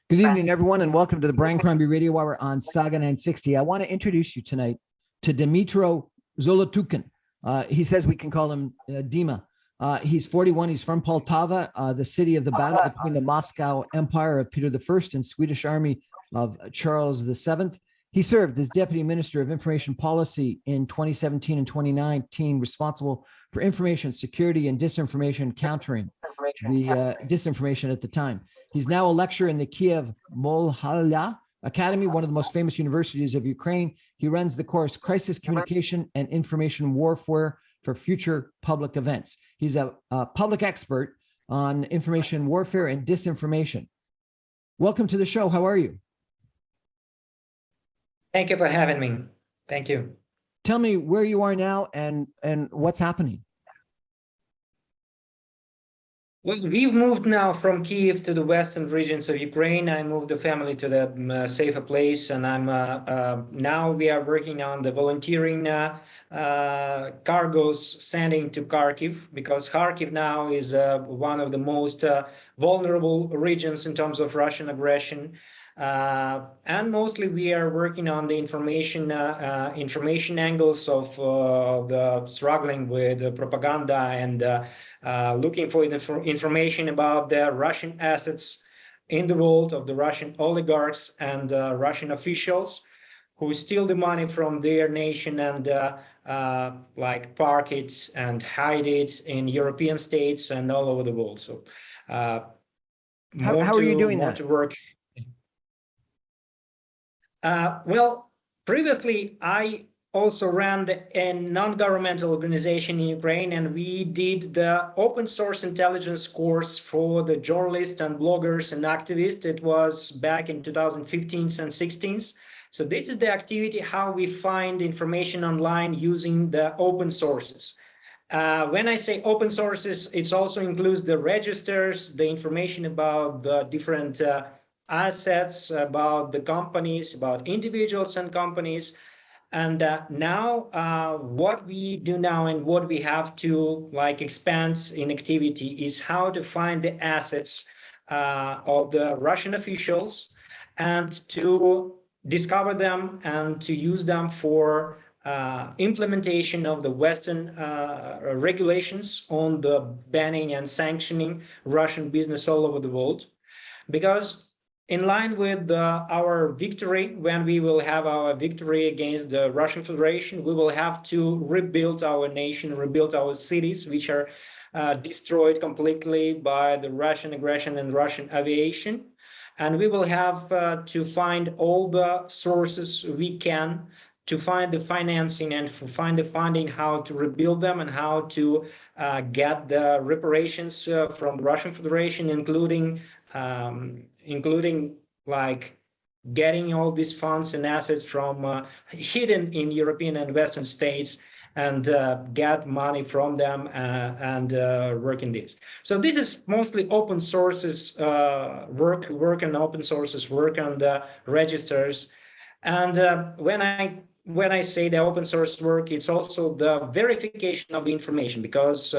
Good evening, everyone, and welcome to the Brian Crombie Radio Hour on Saga 960. I want to introduce you tonight to Dmytro Zolotukhin. He says we can call him Dima. He's 41. He's from Poltava, the city of the battle between the Moscow Empire of Peter I and Swedish army of Charles VII. He served as Deputy Minister of Information Policy in 2017 and 2019, responsible for information security and disinformation, countering the disinformation at the time. He's now a lecturer in the Kiev Molhaya Academy, one of the most famous universities of Ukraine. He runs the course Crisis Communication and Information Warfare for Future Public Events. He's a public expert on information warfare and disinformation. Welcome to the show. How are you? Thank you for having me. Thank you. Tell me where you are now and what's happening. Well, we've moved now from Kiev to the western regions of Ukraine. I moved the family to the safer place, and I'm now we are working on the volunteering cargoes sending to Kharkiv, because Kharkiv now is one of the most vulnerable regions in terms of Russian aggression. And mostly we are working on the information angles of the struggling with propaganda and looking for information about the Russian assets in the world, of the Russian oligarchs and Russian officials who steal the money from their nation and like park it and hide it in European states and all over the world. So how are you doing that? To work. Well, previously I also ran a non-governmental organization in Ukraine, and we did the open source intelligence course for the journalists and bloggers and activists. It was back in 2015 and 16. So this is the activity, how we find information online using the open sources. When I say open sources, it also includes the registers, the information about the different assets, about the companies, about individuals and companies. And now what we do now and what we have to expand in activity is how to find the assets of the Russian officials and to discover them and to use them for implementation of the Western regulations on the banning and sanctioning Russian business all over the world. Because in line with our victory, when we will have our victory against the Russian Federation, we will have to rebuild our nation, rebuild our cities, which are destroyed completely by the Russian aggression and Russian aviation. And we will have to find all the sources we can to find the financing and to find the funding, how to rebuild them and how to get the reparations from the Russian Federation, including like getting all these funds and assets from hidden in European and Western states and get money from them and work in this. So this is mostly open sources work on open sources, work on the registers. And when I say the open source work, it's also the verification of the information, because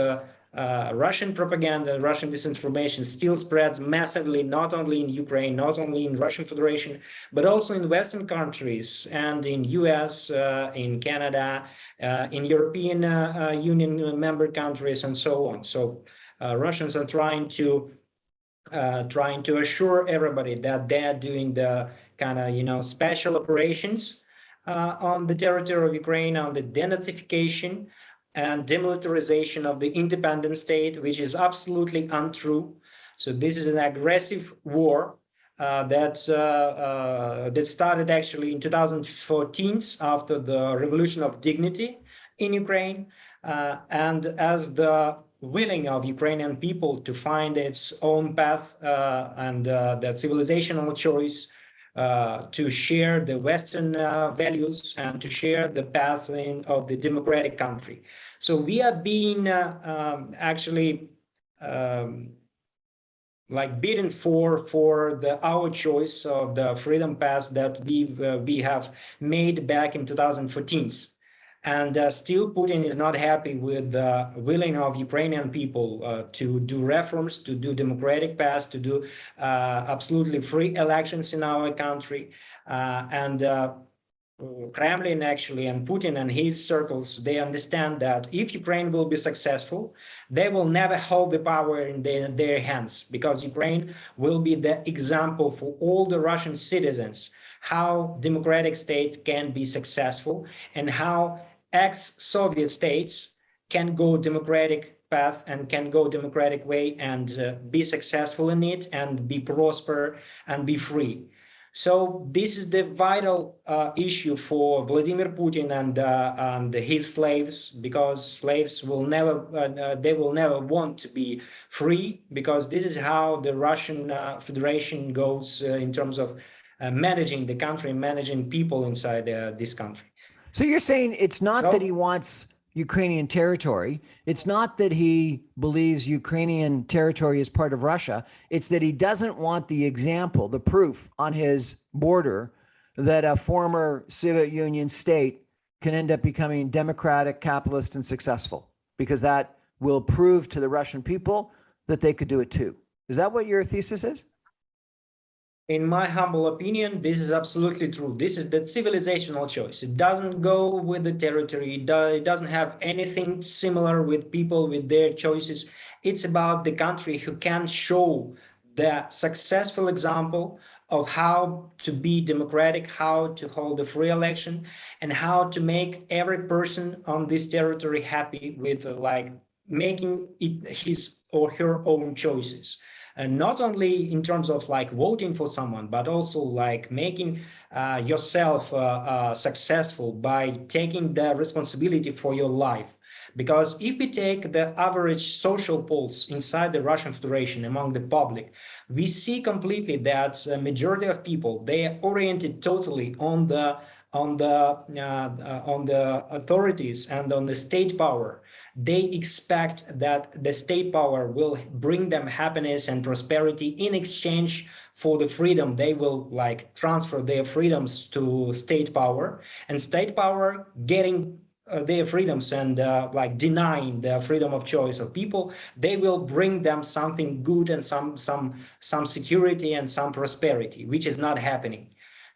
Russian propaganda, Russian disinformation still spreads massively, not only in Ukraine, not only in Russian Federation, but also in Western countries and in US, in Canada, in European Union member countries, and so on. So Russians are trying to assure everybody that they're doing the kind of special operations on the territory of Ukraine, on the denazification and demilitarization of the independent state, which is absolutely untrue. So this is an aggressive war that started actually in 2014 after the Revolution of Dignity in Ukraine, and as the willing of Ukrainian people to find its own path and the civilizational choice to share the Western values and to share the path of the democratic country. So we are being actually bidden for our choice of the freedom path that we have made back in 2014. And still Putin is not happy with the willing of Ukrainian people to do reforms, to do democratic paths, to do absolutely free elections in our country. And Kremlin actually, and Putin and his circles, they understand that if Ukraine will be successful, they will never hold the power in their hands, because Ukraine will be the example for all the Russian citizens how democratic state can be successful, and how ex-Soviet states can go democratic path and can go democratic way and be successful in it and be prosper and be free. So this is the vital issue for Vladimir Putin and his slaves, because slaves will never, they will never want to be free, because this is how the Russian Federation goes in terms of managing the country, managing people inside this country. So you're saying it's not that he wants Ukrainian territory. It's not that he believes Ukrainian territory is part of Russia. It's that he doesn't want the example, the proof on his border that a former Soviet Union state can end up becoming democratic, capitalist, and successful, because that will prove to the Russian people that they could do it too. Is that what your thesis is? In my humble opinion, this is absolutely true. This is the civilizational choice. It doesn't go with the territory. It doesn't have anything similar with people, with their choices. It's about the country who can show the successful example of how to be democratic, how to hold a free election, and how to make every person on this territory happy with like making it his or her own choices. And not only in terms of like voting for someone, but also like making yourself successful by taking the responsibility for your life. Because if we take the average social polls inside the Russian Federation among the public, we see completely that the majority of people, they are oriented totally on the authorities and on the state power. They expect that the state power will bring them happiness and prosperity in exchange for the freedom. They will like transfer their freedoms to state power, and state power getting their freedoms and like denying the freedom of choice of people, they will bring them something good and some security and some prosperity, which is not happening.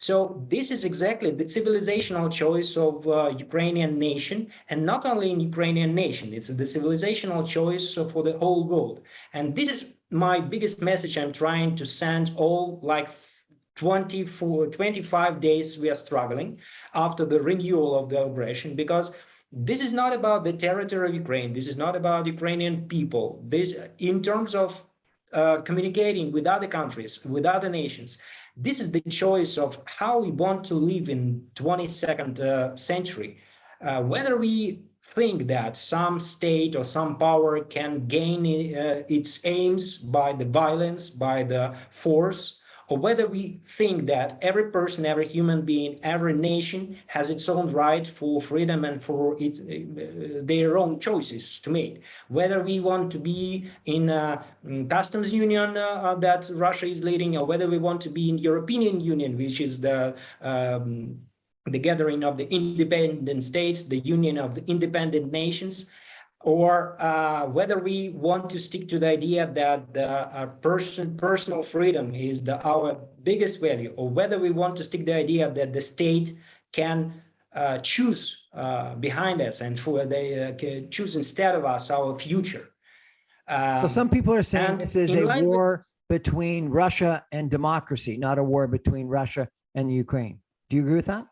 So this is exactly the civilizational choice of Ukrainian nation, and not only in Ukrainian nation, it's the civilizational choice for the whole world. And this is my biggest message I'm trying to send all like 25 days we are struggling after the renewal of the aggression, because this is not about the territory of Ukraine. This is not about Ukrainian people. This, in terms of communicating with other countries, with other nations, this is the choice of how we want to live in 22nd century. Whether we think that some state or some power can gain its aims by the violence, by the force, or whether we think that every person, every human being, every nation has its own right for freedom and for their own choices to make. Whether we want to be in a customs union that Russia is leading, or whether we want to be in European Union, which is the gathering of the independent states, the union of the independent nations, or whether we want to stick to the idea that personal freedom is our biggest value, or whether we want to stick to the idea that the state can choose behind us and they choose instead of us our future. So some people are saying this is a war between Russia and democracy, not a war between Russia and the Ukraine. Do you agree with that?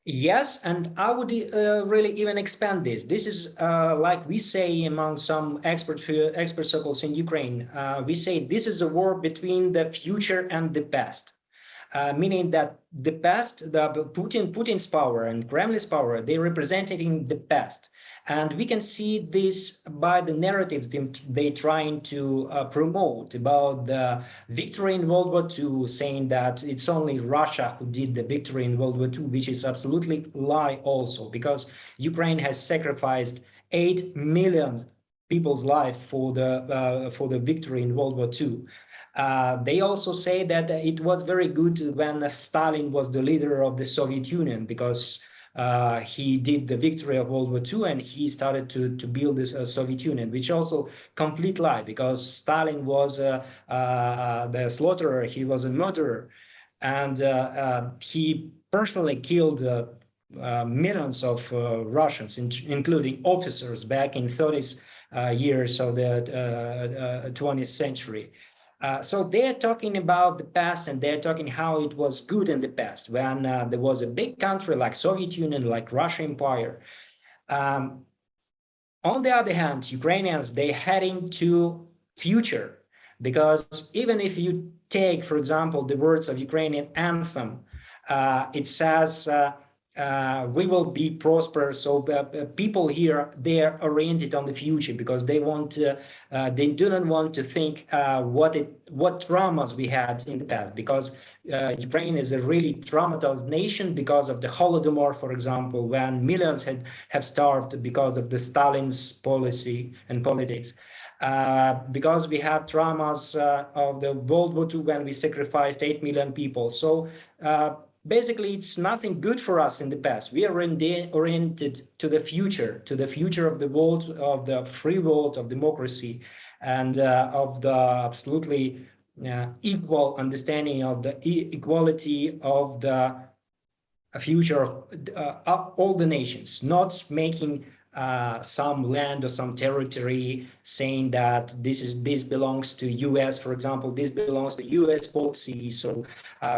Yes, and I would really even expand this. This is like we say among some expert circles in Ukraine, we say this is a war between the future and the past. Meaning that the past, Putin's power and Kremlin's power, they represented in the past. And we can see this by the narratives they're trying to promote about the victory in World War II, saying that it's only Russia who did the victory in World War II, which is absolutely lie also, because Ukraine has sacrificed 8 million people's life for the victory in World War II. They also say that it was very good when Stalin was the leader of the Soviet Union, because he did the victory of World War II and he started to build this Soviet Union, which also complete lie, because Stalin was the slaughterer, he was a murderer, and he personally killed millions of Russians, including officers, back in 30s years of the 20th century. So they're talking about the past, and they're talking how it was good in the past when there was a big country like Soviet Union, like Russian Empire. Um, on the other hand, Ukrainians, they're heading to future, because even if you take, for example, the words of Ukrainian anthem, it says, we will be prosperous. So people here, they're oriented on the future, because they want to, they do not want to think what traumas we had in the past, because Ukraine is a really traumatized nation because of the Holodomor, for example, when millions have starved because of the Stalin's policy and politics. Because we have traumas of the World War II, when we sacrificed 8 million people. So basically, it's nothing good for us in the past. We are oriented to the future of the world, of the free world, of democracy, and of the absolutely equal understanding of the equality of the future of all the nations, not making some land or some territory, saying that this belongs to US, for example, this belongs to US policy, so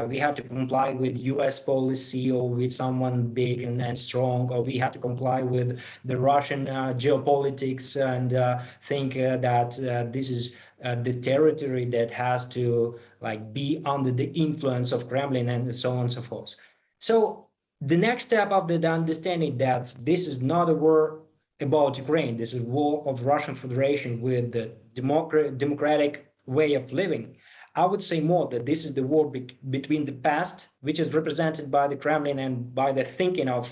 we have to comply with US policy, or with someone big and strong, or we have to comply with the Russian geopolitics, and think that this is the territory that has to like be under the influence of Kremlin, and so on and so forth. So the next step of the understanding that this is not a war about Ukraine, this is a war of Russian Federation with the democratic way of living. I would say more that this is the war between the past, which is represented by the Kremlin and by the thinking of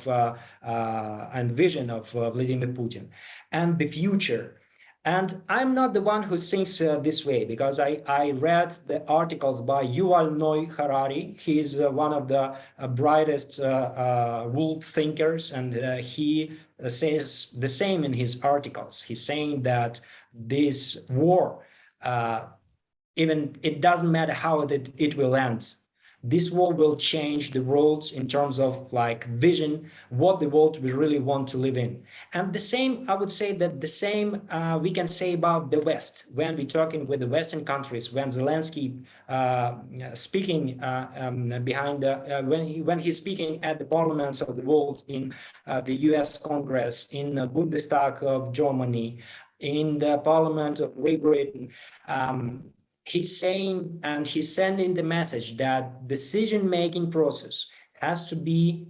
and vision of Vladimir Putin, and the future. And I'm not the one who thinks this way, because I read the articles by Yuval Noah Harari. He's one of the brightest world thinkers, and he says the same in his articles. He's saying that this war, even it doesn't matter how it will end, this war will change the world in terms of like vision, what the world we really want to live in. And the same, I would say that the same we can say about the West. When we're talking with the Western countries, when Zelensky speaking behind the, when he's speaking at the parliaments of the world, in the US Congress, in the Bundestag of Germany, in the Parliament of Great Britain, he's saying, and he's sending the message that decision-making process has to be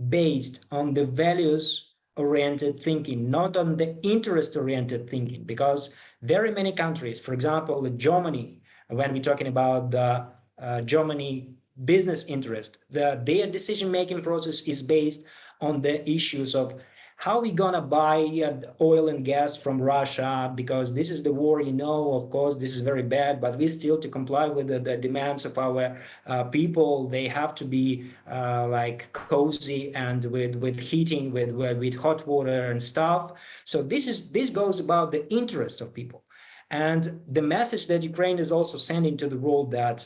based on the values-oriented thinking, not on the interest-oriented thinking, because very many countries, for example, Germany, when we're talking about the Germany business interest, their decision-making process is based on the issues of how are we gonna buy oil and gas from Russia, because this is the war, you know, of course, this is very bad, but we still to comply with the demands of our people. They have to be like cozy and with heating, with hot water and stuff. So this goes about the interest of people. And the message that Ukraine is also sending to the world, that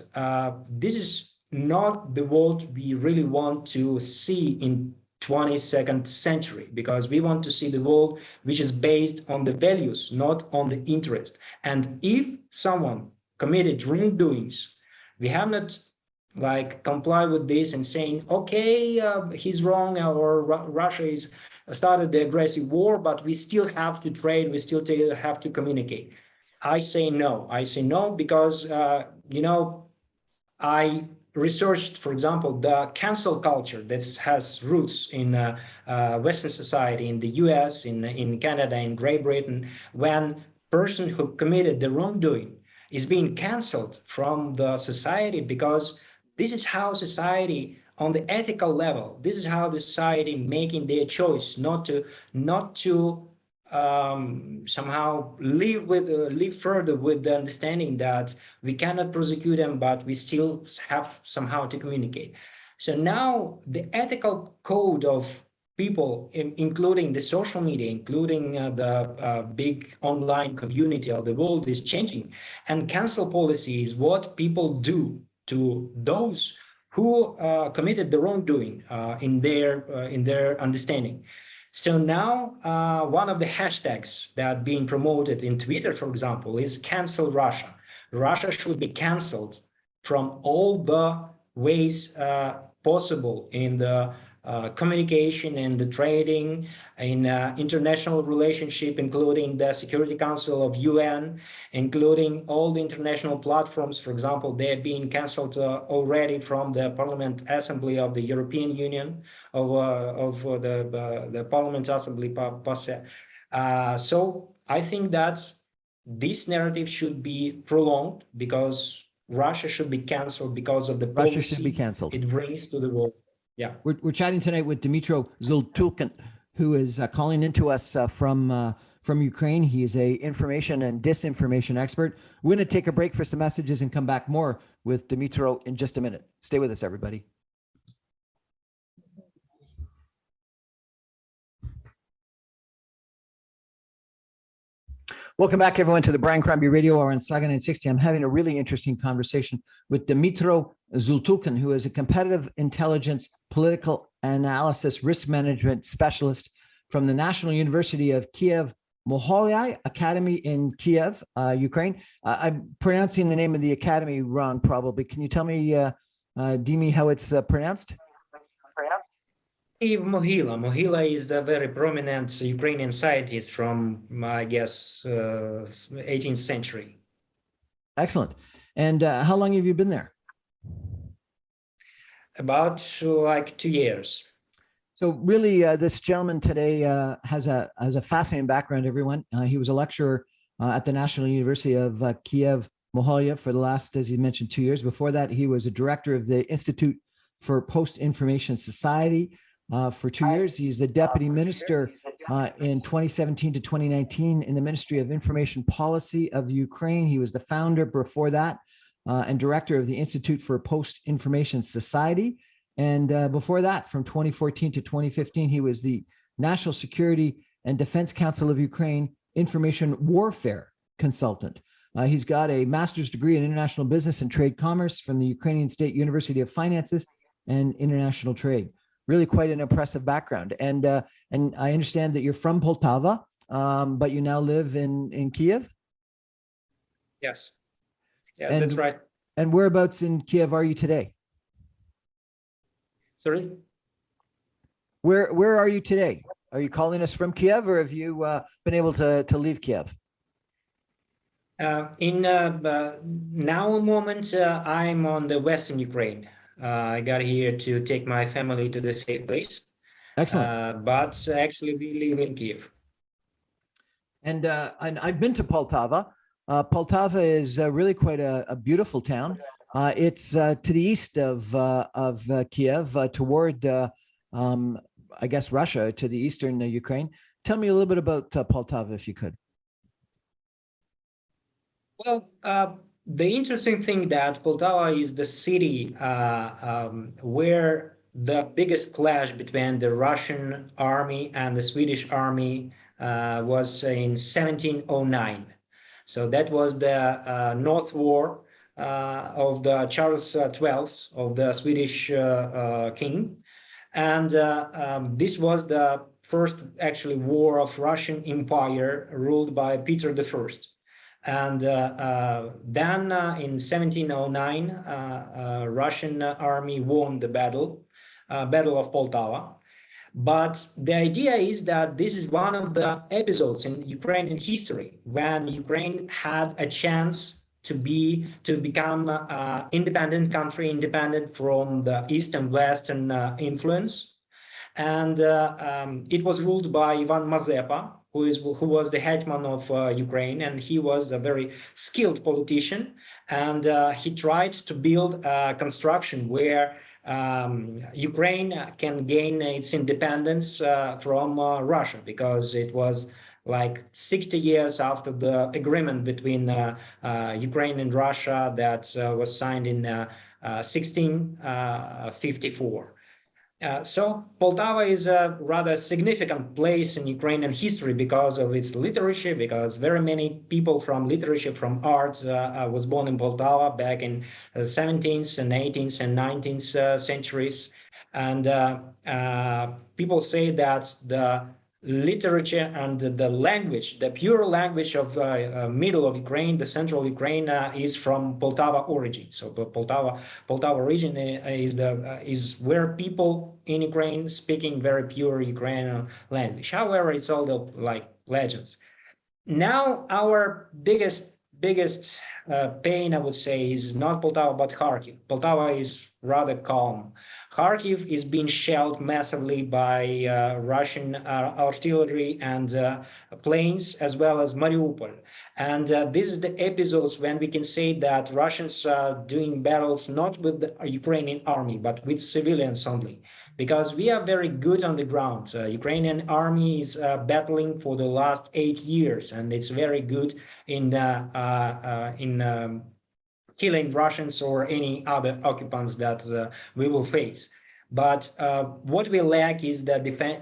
this is not the world we really want to see in 22nd century, because we want to see the world which is based on the values, not on the interest. And if someone committed wrongdoings, we have not like comply with this and saying, okay, he's wrong, or Russia is started the aggressive war, but we still have to trade, we still have to communicate. I say no, because you know, I researched, for example, the cancel culture that has roots in Western society, in the US, in Canada, in Great Britain, when person who committed the wrongdoing is being canceled from the society, because this is how society, on the ethical level, this is how the society making their choice not to somehow live further with the understanding that we cannot prosecute them, but we still have somehow to communicate. So now the ethical code of people, including the social media, including the big online community of the world, is changing, and cancel policy is what people do to those who committed the wrongdoing in their understanding. So now one of the hashtags that being promoted in Twitter, for example, is cancel Russia. Russia should be canceled from all the ways possible in the communication and the trading, in international relationship, including the Security Council of UN, including all the international platforms. For example, they have been cancelled already from the Parliament Assembly of the European Union, of the Parliament Assembly passé. So I think that this narrative should be prolonged because Russia should be cancelled because of the Russia should be policy canceled. it brings to the world. Yeah. We're chatting tonight with Dmytro Zolotukhin, who is calling into us from Ukraine. He is a information and disinformation expert. We're going to take a break for some messages and come back more with Dmytro in just a minute. Stay with us, everybody. Welcome back, everyone, to the Brian Crombie Radio Hour on Saga 960. I'm having a really interesting conversation with Dmytro Zolotukhin, who is a competitive intelligence, political analysis, risk management specialist from the National University of Kiev Mohyla Academy in Kiev, Ukraine. I'm pronouncing the name of the academy wrong, probably. Can you tell me, Dimi, how it's pronounced? Mohyla. Mohyla is the very prominent Ukrainian scientist from, I guess, 18th century. Excellent. And how long have you been there? About like 2 years. So really, this gentleman today has a fascinating background, everyone. He was a lecturer at the National University of Kiev Mohyla for the last, as you mentioned, 2 years. Before that, he was a director of the Institute for Post-Information Society for 2 years. He's the deputy minister in 2017 to 2019 in the Ministry of Information Policy of Ukraine. He was the founder before that and director of the Institute for Post-Information Society. And before that, from 2014 to 2015, he was the National Security and Defense Council of Ukraine Information Warfare Consultant. He's got a master's degree in international business and trade commerce from the Ukrainian State University of Finances and International Trade. Really quite an impressive background. And I understand that you're from Poltava, but you now live in Kiev? Yes. Yeah, that's right. And whereabouts in Kiev are you today? Sorry? Where are you today? Are you calling us from Kiev, or have you been able to leave Kiev? Now a moment, I'm on the Western Ukraine. I got here to take my family to the safe place. Excellent. But actually, we live in Kiev. And I've been to Poltava. Poltava is really quite a beautiful town. It's to the east of Kiev, toward, I guess, Russia, to the eastern Ukraine. Tell me a little bit about Poltava, if you could. Well, the interesting thing that Poltava is the city where the biggest clash between the Russian army and the Swedish army was in 1709. So that was the North War of the Charles XII, of the Swedish king. And this was the first actually war of Russian Empire ruled by Peter I. And then in 1709, Russian army won the Battle of Poltava. But the idea is that this is one of the episodes in Ukrainian history when Ukraine had a chance to become an independent country, independent from the East and Western influence. And it was ruled by Ivan Mazepa, who was the hetman of Ukraine, and he was a very skilled politician. And he tried to build a construction where Ukraine can gain its independence from Russia, because it was like 60 years after the agreement between Ukraine and Russia that was signed in 1654. So Poltava is a rather significant place in Ukrainian history because of its literature, because very many people from literature, from art, was born in Poltava back in the 17th and 18th and 19th centuries. And people say that the literature and the language, the pure language of middle of Ukraine, the central Ukraine, is from Poltava origin. So the Poltava region is where people in Ukraine speaking very pure Ukrainian language. However, it's all the like legends. Now our biggest pain, I would say, is not Poltava but Kharkiv. Poltava is rather calm. Kharkiv is being shelled massively by Russian artillery and planes, as well as Mariupol. And this is the episodes when we can say that Russians are doing battles not with the Ukrainian army, but with civilians only. Because we are very good on the ground. Ukrainian army is battling for the last 8 years, and it's very good in killing Russians or any other occupants that we will face. But what we lack is the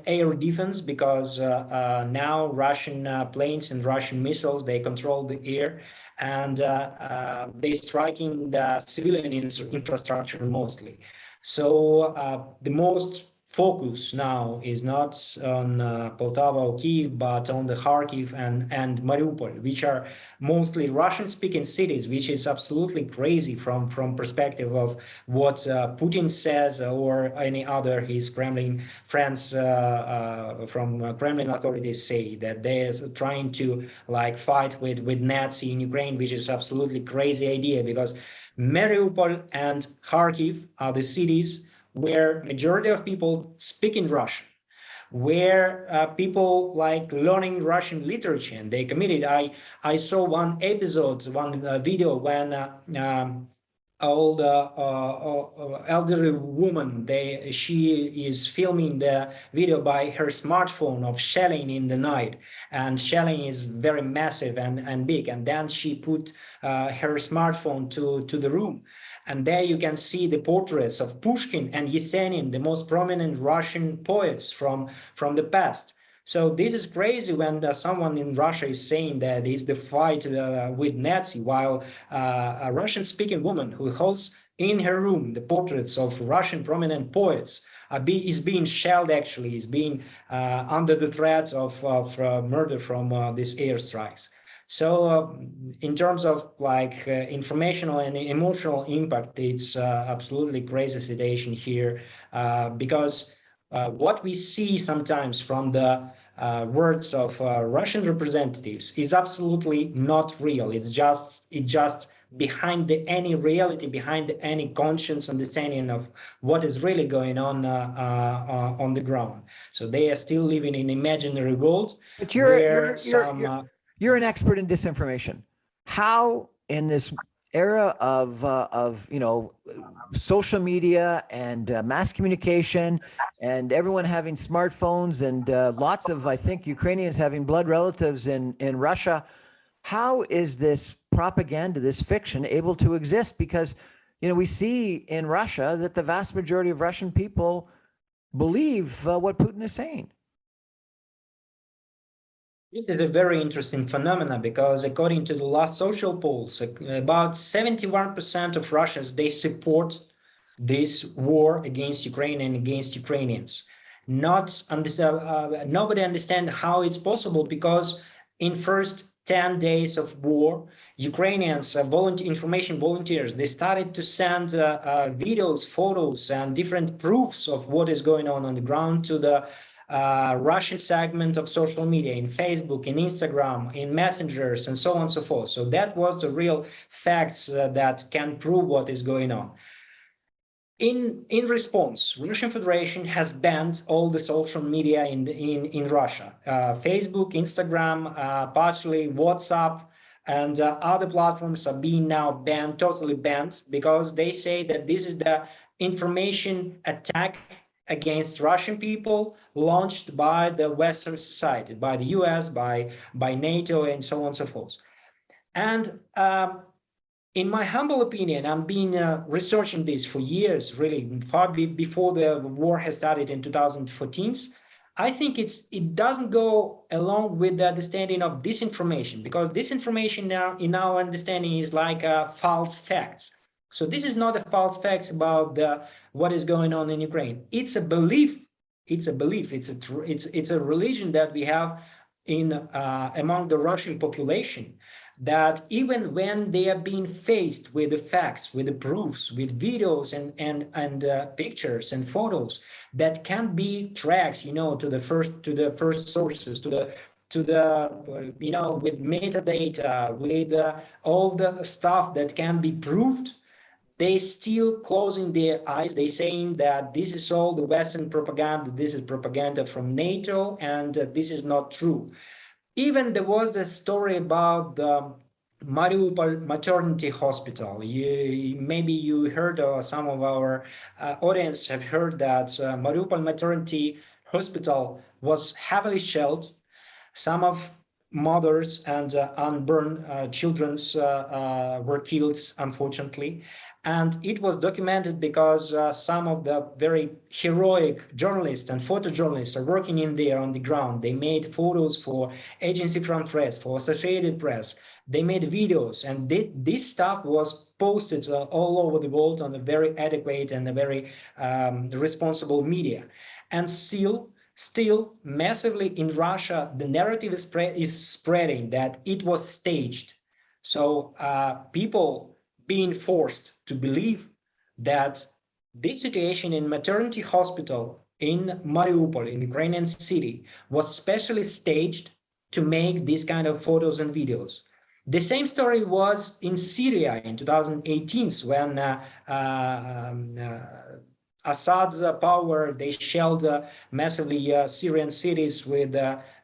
air defense, because now Russian planes and Russian missiles, they control the air, and they're striking the civilian infrastructure mostly. So the most focus now is not on Poltava or Kiev, but on the Kharkiv and Mariupol, which are mostly Russian-speaking cities, which is absolutely crazy from perspective of what Putin says or any other his Kremlin friends from Kremlin authorities say, that they are trying to like fight with Nazi in Ukraine, which is absolutely crazy idea, because Mariupol and Kharkiv are the cities where majority of people speak in Russian, where people like learning Russian literature, and they committed. I saw one episode, one video when old elderly woman, she is filming the video by her smartphone of shelling in the night, and shelling is very massive and big, and then she put her smartphone to the room. And there you can see the portraits of Pushkin and Yesenin, the most prominent Russian poets from the past. So this is crazy when someone in Russia is saying that it's the fight with Nazi, while a Russian-speaking woman who holds in her room the portraits of Russian prominent poets is being shelled, actually, is being under the threat of murder from these airstrikes. So in terms of like informational and emotional impact, it's absolutely crazy situation here, because what we see sometimes from the words of Russian representatives is absolutely not real. It's just behind any reality, behind any conscious understanding of what is really going on the ground. So they are still living in imaginary world. But you're an expert in disinformation. How, in this era of social media and mass communication, and everyone having smartphones, and lots of, I think, Ukrainians having blood relatives in Russia, how is this propaganda, this fiction, able to exist? Because we see in Russia that the vast majority of Russian people believe what Putin is saying. This is a very interesting phenomenon, because according to the last social polls, about 71% of Russians, they support this war against Ukraine and against Ukrainians. Nobody understands how it's possible, because in first 10 days of war, Ukrainians, information volunteers, they started to send videos, photos, and different proofs of what is going on the ground to the Russian segment of social media, in Facebook, in Instagram, in messengers, and so on and so forth. So that was the real facts that can prove what is going on. In response, Russian Federation has banned all the social media in Russia. Facebook, Instagram, partially WhatsApp, and other platforms are being now banned, totally banned, because they say that this is the information attack against Russian people launched by the Western society, by the US, by NATO, and so on and so forth. And in my humble opinion, I've been researching this for years, really, far before the war has started in 2014. I think it doesn't go along with the understanding of disinformation, because disinformation now, in our understanding, is like false facts. So this is not a false facts about what is going on in Ukraine. It's a belief. It's a belief. It's a religion that we have in among the Russian population, that even when they are being faced with the facts, with the proofs, with videos and pictures and photos that can be tracked, to the first sources, to the with metadata, with all the stuff that can be proved, they still closing their eyes. They saying that this is all the Western propaganda, this is propaganda from NATO, and this is not true. Even there was the story about the Mariupol maternity hospital. Maybe you heard, or some of our audience have heard, that Mariupol maternity hospital was heavily shelled. Some of mothers and unborn children were killed, unfortunately. And it was documented because some of the very heroic journalists and photojournalists are working in there on the ground. They made photos for Agency France Press, for Associated Press. They made videos, and this stuff was posted all over the world on a very adequate and a very responsible media. And still massively in Russia, the narrative is spreading that it was staged. So people being forced to believe that this situation in maternity hospital in Mariupol, in Ukrainian city, was specially staged to make these kind of photos and videos. The same story was in Syria in 2018, when Assad's power, they shelled massively Syrian cities with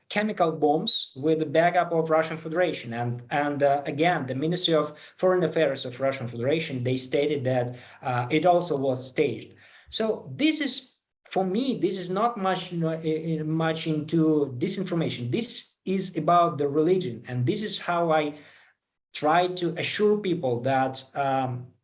chemical bombs with the backup of Russian Federation. And again, the Ministry of Foreign Affairs of Russian Federation, they stated that it also was staged. So this is, for me, this is not much into disinformation. This is about the religion. And this is how I try to assure people that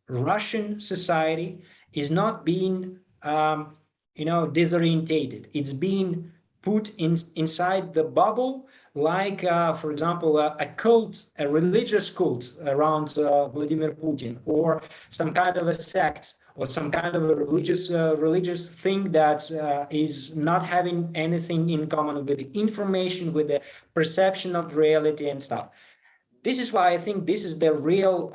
Russian society is not being disorientated. It's being put inside the bubble, like, for example, a cult, a religious cult around Vladimir Putin, or some kind of a sect, or some kind of a religious thing that is not having anything in common with the information, with the perception of reality and stuff. This is why I think this is the real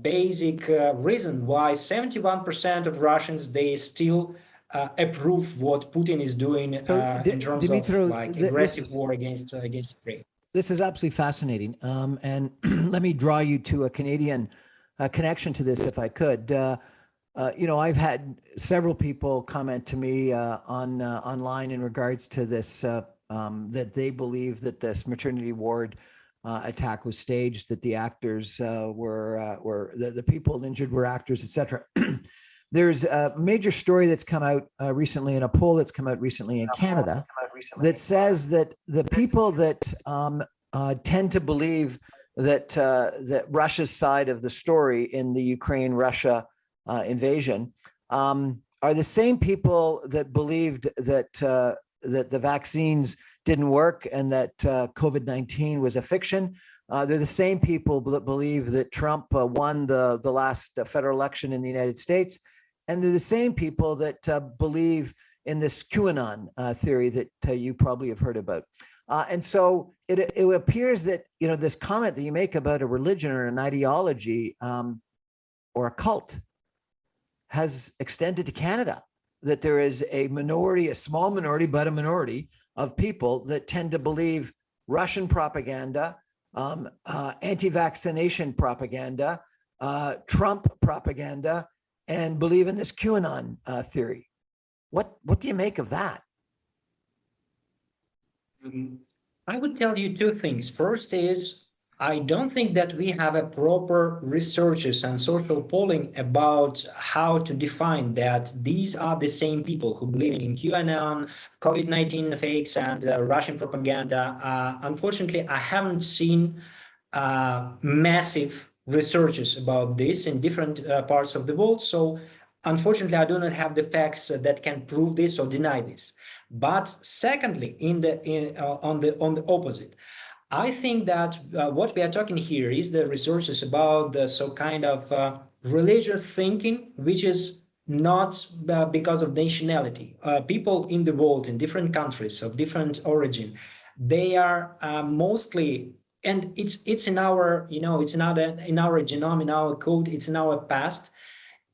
basic reason why 71% of Russians, they still approve what Putin is doing in terms Dmytro, of like aggressive war against Ukraine. This is absolutely fascinating. And let me draw you to a Canadian connection to this, if I could. I've had several people comment to me online in regards to this, that they believe that this maternity ward attack was staged, that the actors were the people injured were actors, etc. There's a major story that's come out recently, in a poll that's come out recently in Canada, that says that the people that tend to believe that that Russia's side of the story in the Ukraine-Russia invasion are the same people that believed that that the vaccines didn't work and that COVID-19 was a fiction. They're the same people that believe that Trump won the last federal election in the United States. And they're the same people that believe in this QAnon theory that you probably have heard about. And so it appears that, this comment that you make about a religion or an ideology or a cult has extended to Canada, that there is a minority, a small minority, but a minority of people that tend to believe Russian propaganda, anti-vaccination propaganda, Trump propaganda, and believe in this QAnon theory. What do you make of that? I would tell you two things. First is, I don't think that we have a proper researches and social polling about how to define that these are the same people who believe in QAnon, COVID-19 fakes, and Russian propaganda. Unfortunately, I haven't seen massive researches about this in different parts of the world. So unfortunately, I do not have the facts that can prove this or deny this. But secondly, on the opposite, I think that what we are talking here is the resources about the so kind of religious thinking, which is not because of nationality. People in the world, in different countries of different origin, they are mostly, and it's in our, it's not in our genome, in our code, it's in our past.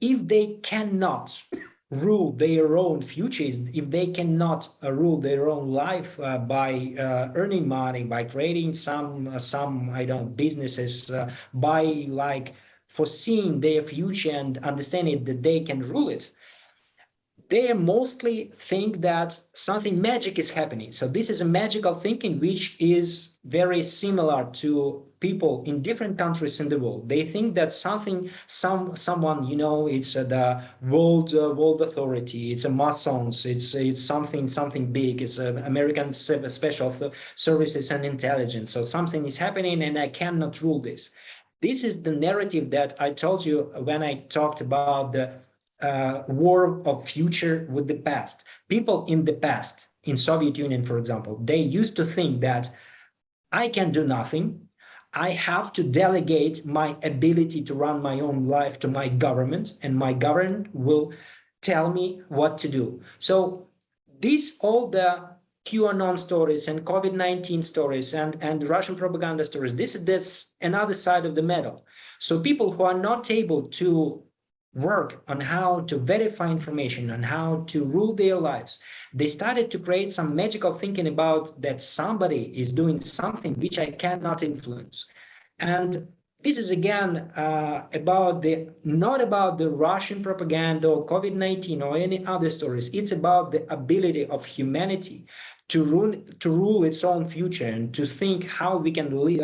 If they cannot rule their own futures, if they cannot rule their own life by earning money, by creating some I don't know, businesses, by like foreseeing their future and understanding that they can rule it, they mostly think that something magic is happening. So this is a magical thinking, which is very similar to people in different countries in the world. They think that someone, it's the world authority. It's a Masons. It's something big. It's American special services and intelligence. So something is happening, and I cannot rule this. This is the narrative that I told you when I talked about the war of future with the past. People in the past, in Soviet Union, for example, they used to think that I can do nothing. I have to delegate my ability to run my own life to my government, and my government will tell me what to do. So all the QAnon stories and COVID-19 stories and Russian propaganda stories, this another side of the medal. So people who are not able to work on how to verify information, on how to rule their lives, they started to create some magical thinking about that somebody is doing something which I cannot influence. And this is again not about the Russian propaganda or COVID-19 or any other stories. It's about the ability of humanity to rule its own future and to think how we can live,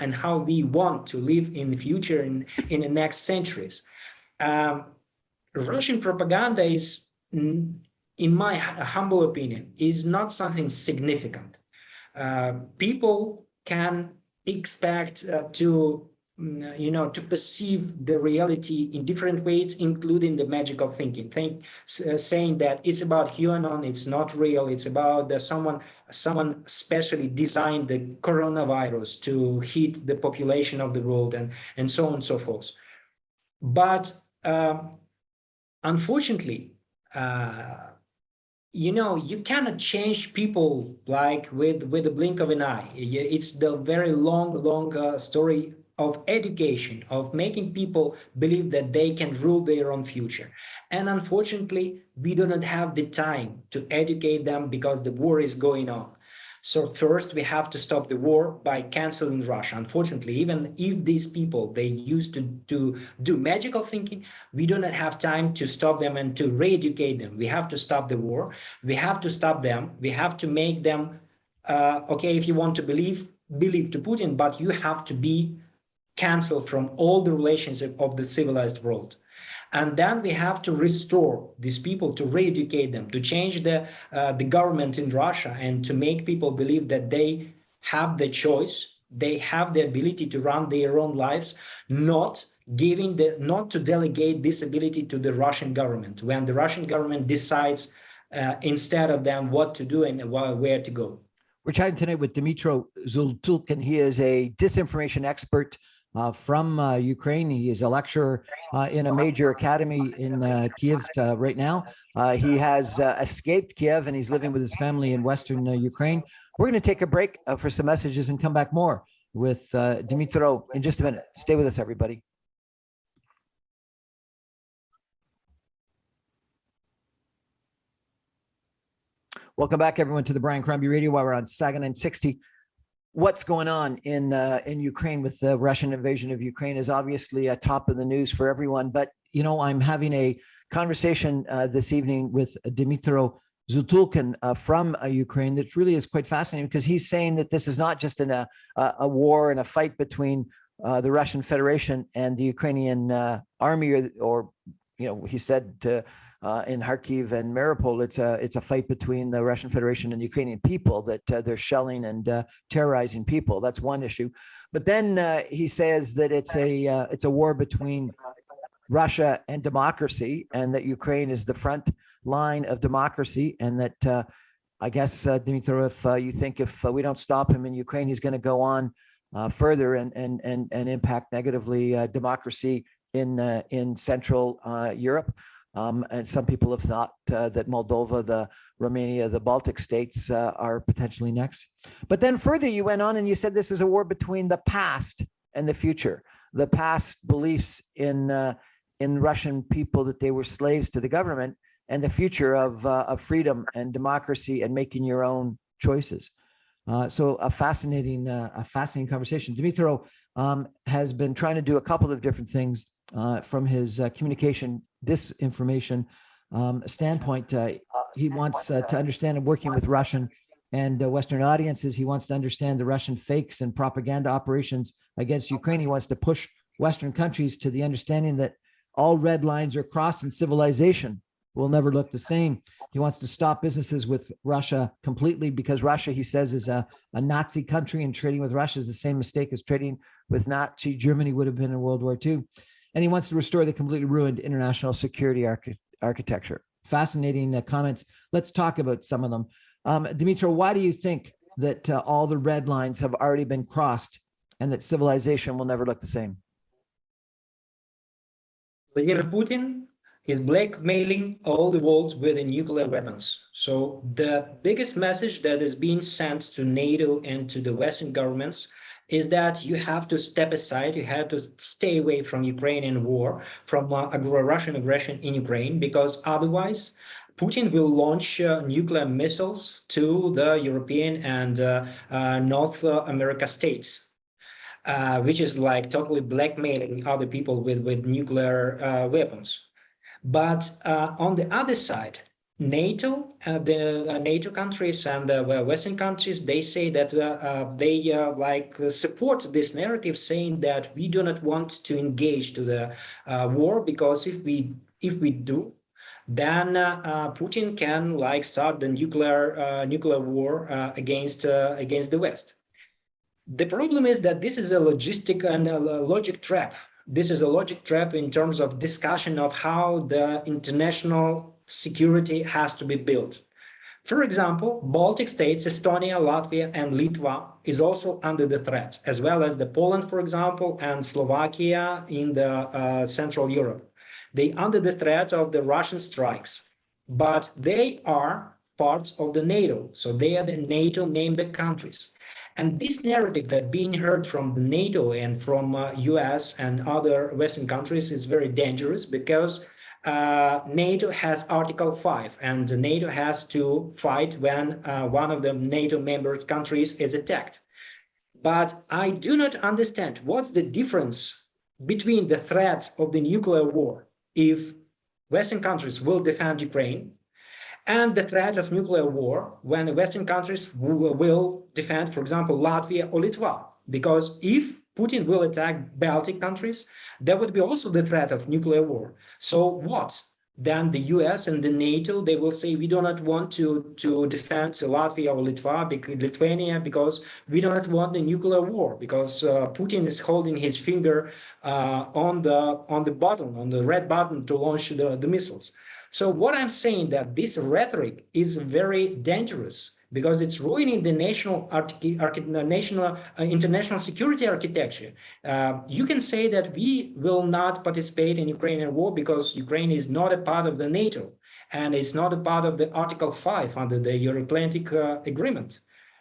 and how we want to live in the future in the next centuries. Russian propaganda is, in my humble opinion, is not something significant. People can expect to perceive the reality in different ways, including the magical thinking. Saying that it's about QAnon, it's not real. It's about someone specially designed the coronavirus to hit the population of the world, and so on and so forth. But unfortunately, you cannot change people like with a blink of an eye. It's the very long story of education, of making people believe that they can rule their own future. And unfortunately, we do not have the time to educate them because the war is going on. So first, we have to stop the war by canceling Russia. Unfortunately, even if these people, they used to do magical thinking, we do not have time to stop them and to re-educate them. We have to stop the war. We have to stop them. We have to make them, okay, if you want to believe to Putin, but you have to be canceled from all the relations of the civilized world. And then we have to restore these people, to re-educate them, to change the government in Russia, and to make people believe that they have the choice, they have the ability to run their own lives, not to delegate this ability to the Russian government, when the Russian government decides instead of them what to do and where to go. We're chatting tonight with Dmytro Zolotukhin. He is a disinformation expert from Ukraine. He is a lecturer in a major academy in Kiev right now. He has escaped Kiev, and he's living with his family in Western Ukraine. We're going to take a break for some messages and come back more with Dmytro in just a minute. Stay with us, everybody. Welcome back, everyone, to the Brian Crombie Radio while we're on Saga 960. What's going on in Ukraine with the Russian invasion of Ukraine is obviously at top of the news for everyone. But, I'm having a conversation this evening with Dmytro Zolotukhin from Ukraine that really is quite fascinating, because he's saying that this is not just a war and a fight between the Russian Federation and the Ukrainian army, or he said in Kharkiv and Mariupol, it's a fight between the Russian Federation and the Ukrainian people, that they're shelling and terrorizing people. That's one issue. But then he says that it's a war between Russia and democracy, and that Ukraine is the front line of democracy, and that I guess, Dmytro, if you think if we don't stop him in Ukraine, he's going to go on further and impact negatively democracy in Central Europe. And some people have thought that Moldova, the Romania, the Baltic states are potentially next. But then further, you went on and you said this is a war between the past and the future. The past beliefs in Russian people that they were slaves to the government, and the future of freedom and democracy and making your own choices. So a fascinating conversation. Dmytro has been trying to do a couple of different things from his communication disinformation standpoint. He wants to understand, and working with Russian and Western audiences, he wants to understand the Russian fakes and propaganda operations against Ukraine. He wants to push Western countries to the understanding that all red lines are crossed and civilization will never look the same. He wants to stop businesses with Russia completely, because Russia, he says, is a Nazi country, and trading with Russia is the same mistake as trading with Nazi Germany would have been in World War II. And he wants to restore the completely ruined international security architecture. Fascinating comments. Let's talk about some of them. Dmytro, why do you think that all the red lines have already been crossed and that civilization will never look the same? Vladimir Putin is blackmailing all the world with the nuclear weapons. So the biggest message that is being sent to NATO and to the Western governments is that you have to step aside, you have to stay away from Ukrainian war, from Russian aggression in Ukraine, because otherwise Putin will launch nuclear missiles to the European and North America states. Which is like totally blackmailing other people with nuclear weapons. But on the other side, NATO, the NATO countries and the Western countries, they say that they support this narrative, saying that we do not want to engage to the war, because if we do, then Putin can start the nuclear war against the West. The problem is that this is a logistic and a logic trap. This is a logic trap in terms of discussion of how the international security has to be built. For example, Baltic states, Estonia, Latvia, and Litva is also under the threat, as well as the Poland, for example, and Slovakia in the Central Europe. They under the threat of the Russian strikes, but they are parts of the NATO, so they are the NATO named countries. And this narrative that being heard from the NATO and from US and other Western countries is very dangerous, because NATO has Article 5, and NATO has to fight when one of the NATO member countries is attacked. But I do not understand what's the difference between the threat of the nuclear war, if Western countries will defend Ukraine, and the threat of nuclear war when Western countries will defend, for example, Latvia or Litva. Because if Putin will attack Baltic countries, there would be also the threat of nuclear war. So what? Then the US and the NATO, they will say, we do not want to defend Latvia or Lithuania, because we do not want a nuclear war, because Putin is holding his finger on the button, on the red button to launch the missiles. So what I'm saying, that this rhetoric is very dangerous, because it's ruining the international security architecture. You can say that we will not participate in Ukrainian war because Ukraine is not a part of the NATO, and it's not a part of the Article 5 under the Euro-Atlantic Agreement.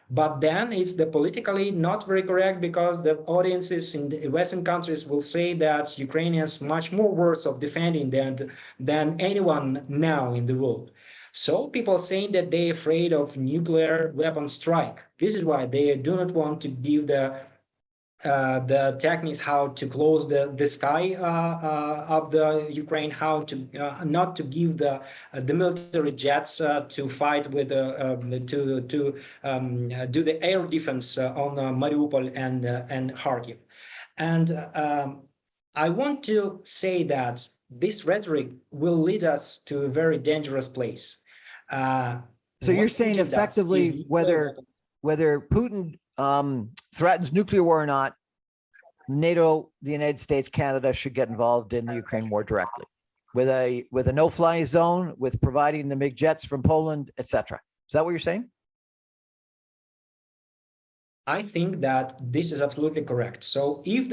But then it's the politically not very correct, because the audiences in the Western countries will say that Ukrainians much more worth of defending than anyone now in the world. So people are saying that they're afraid of nuclear weapon strike. This is why they do not want to give the the techniques how to close the sky of the Ukraine, how to not to give the military jets to fight with to do the air defense on Mariupol and Kharkiv. And I want to say that this rhetoric will lead us to a very dangerous place. So you're saying effectively whether Putin threatens nuclear war or not, NATO, the United States, Canada should get involved in the Ukraine war directly with a no-fly zone, with providing the MiG jets from Poland, etc. Is that what you're saying? I think that this is absolutely correct. So if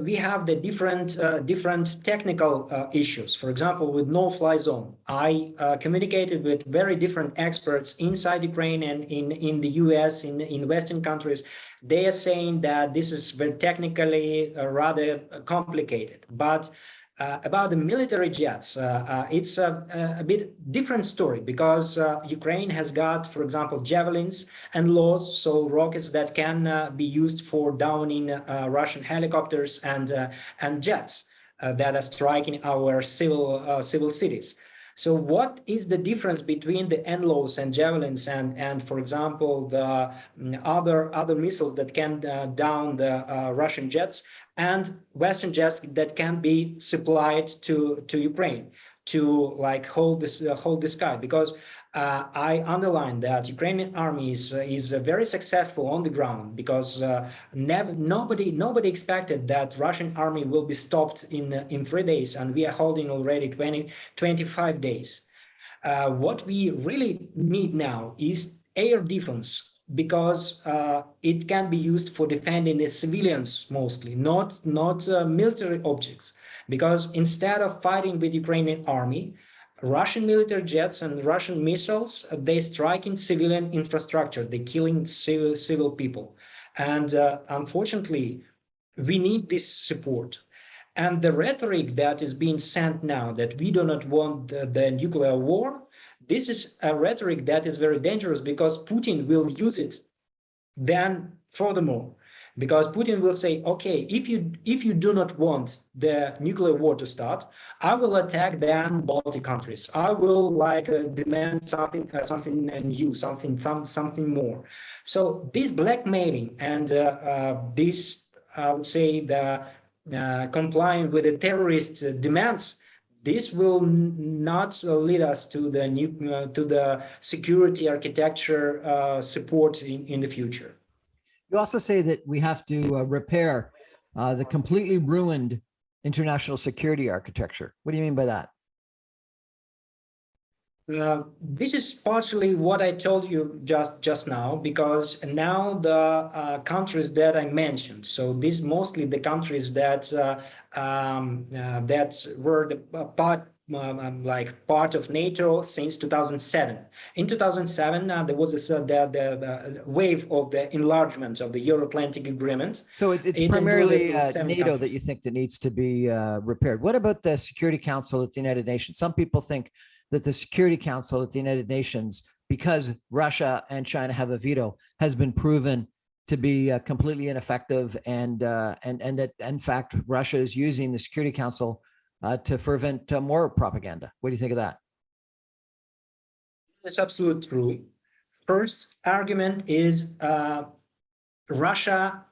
we have the different technical issues, for example, with no-fly zone, I communicated with very different experts inside Ukraine and in the US, in Western countries. They are saying that this is very technically rather complicated, but about the military jets, it's a bit different story, because Ukraine has got, for example, javelins and laws, so rockets that can be used for downing Russian helicopters and jets that are striking our civil cities. So what is the difference between the NLAWs and javelins and for example, the other missiles that can down the Russian jets and Western jets that can be supplied to Ukraine to like hold the sky? Because I underline that Ukrainian army is very successful on the ground, because nobody expected that Russian army will be stopped in 3 days, and we are holding already 25 days. What we really need now is air defense, because it can be used for defending the civilians mostly, not military objects. Because instead of fighting with Ukrainian army, Russian military jets and Russian missiles, they strike in civilian infrastructure, they killing civil people. And unfortunately, we need this support. And the rhetoric that is being sent now, that we do not want the nuclear war, this is a rhetoric that is very dangerous, because Putin will use it then furthermore. Because Putin will say, okay, if you do not want the nuclear war to start, I will attack then Baltic countries. I will demand something new, something more. So this blackmailing and this, I would say, the complying with the terrorist demands, this will not lead us to the security architecture support in the future. You also say that we have to repair the completely ruined international security architecture. What do you mean by that? This is partially what I told you just now, because now the countries that I mentioned, so these mostly the countries that were the part of NATO since 2007. In 2007, there was the wave of the enlargement of the Euro-Atlantic Agreement. So it's primarily NATO that you think that needs to be repaired. What about the Security Council at the United Nations? Some people think that the Security Council at the United Nations, because Russia and China have a veto, has been proven to be completely ineffective, and that in fact Russia is using the Security Council to fervent more propaganda. What do you think of that? That's absolutely true. First argument is Russia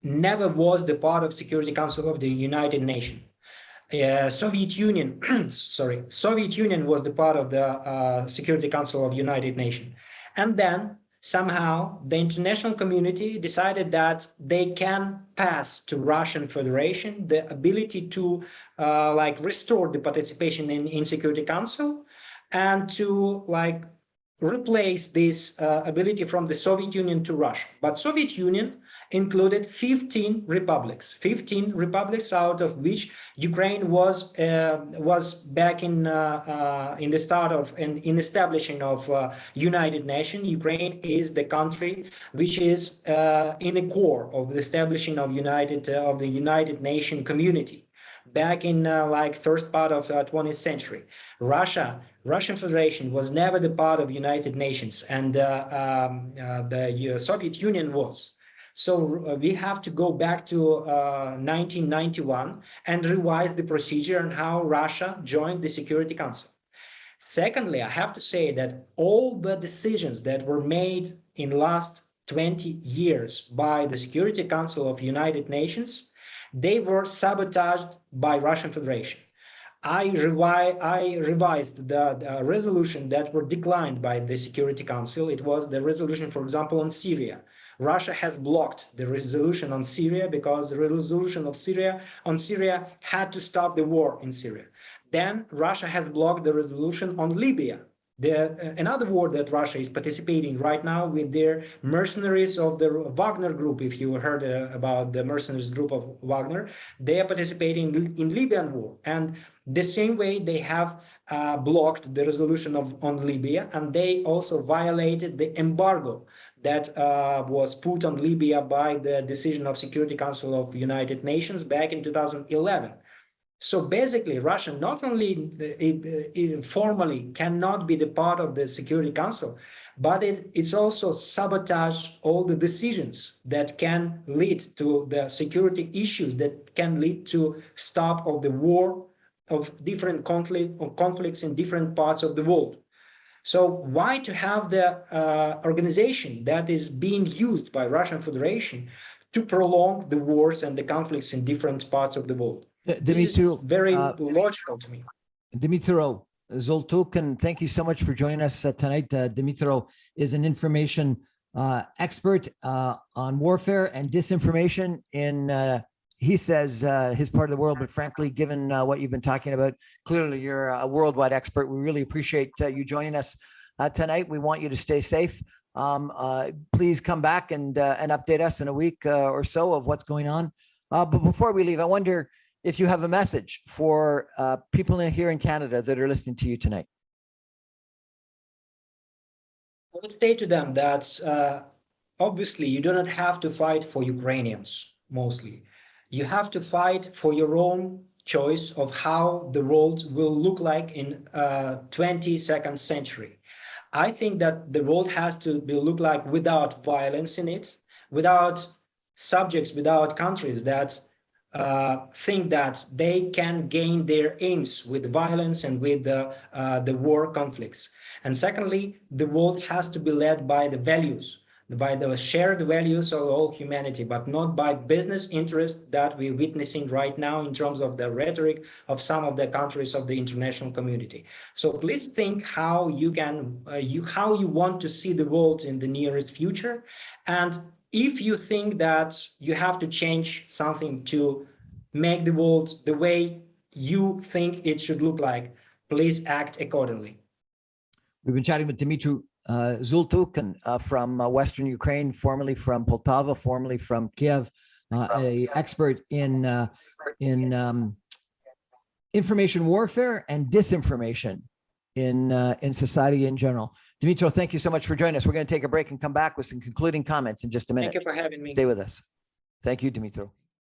never was the part of Security Council of the United Nations. Soviet Union, Soviet Union was the part of the Security Council of United Nations. And then somehow the international community decided that they can pass to Russian Federation the ability to restore the participation in Security Council, and to replace this ability from the Soviet Union to Russia. But Soviet Union included 15 republics, out of which Ukraine was back in the start of in establishing of United Nations. Ukraine is the country which is in the core of the establishing of the United Nation community. Back in first part of 20th century, Russian Federation was never the part of United Nations, and the Soviet Union was. So we have to go back to 1991 and revise the procedure on how Russia joined the Security Council. Secondly, I have to say that all the decisions that were made in last 20 years by the Security Council of United Nations, they were sabotaged by Russian Federation. I revised the resolution that were declined by the Security Council. It was the resolution, for example, on Syria. Russia has blocked the resolution on Syria because the resolution of Syria had to stop the war in Syria. Then Russia has blocked the resolution on Libya. Another war that Russia is participating right now with their mercenaries of the Wagner group. If you heard about the mercenaries group of Wagner, they are participating in Libyan war. And the same way they have blocked the resolution on Libya, and they also violated the embargo that was put on Libya by the decision of Security Council of United Nations back in 2011. So basically, Russia not only formally cannot be the part of the Security Council, but it's also sabotage all the decisions that can lead to the security issues, that can lead to stop of the war, of different conflicts in different parts of the world. So why to have the organization that is being used by Russian Federation to prolong the wars and the conflicts in different parts of the world? This is very logical to me. Dmytro Zolotukhin, thank you so much for joining us tonight. Dmytro is an information expert on warfare and disinformation in, he says, his part of the world, but frankly, given what you've been talking about, clearly you're a worldwide expert. We really appreciate you joining us tonight. We want you to stay safe. Please come back and update us in a week or so of what's going on. But before we leave, I wonder if you have a message for people here in Canada that are listening to you tonight. I would say to them that obviously you do not have to fight for Ukrainians mostly. You have to fight for your own choice of how the world will look like in 22nd century. I think that the world has to look like without violence in it, without subjects, without countries that think that they can gain their aims with violence and with the war conflicts. And secondly, the world has to be led by the values, by the shared values of all humanity, but not by business interests that we're witnessing right now in terms of the rhetoric of some of the countries of the international community. So please think how you can, how you want to see the world in the nearest future. And if you think that you have to change something to make the world the way you think it should look like, please act accordingly. We've been chatting with Dmytro Zolotukhin from Western Ukraine, formerly from Poltava, formerly from Kiev, an expert in information warfare and disinformation in society in general. Dmytro, thank you so much for joining us. We're going to take a break and come back with some concluding comments in just a minute. Thank you for having me. Stay with us. Thank you, Dmytro.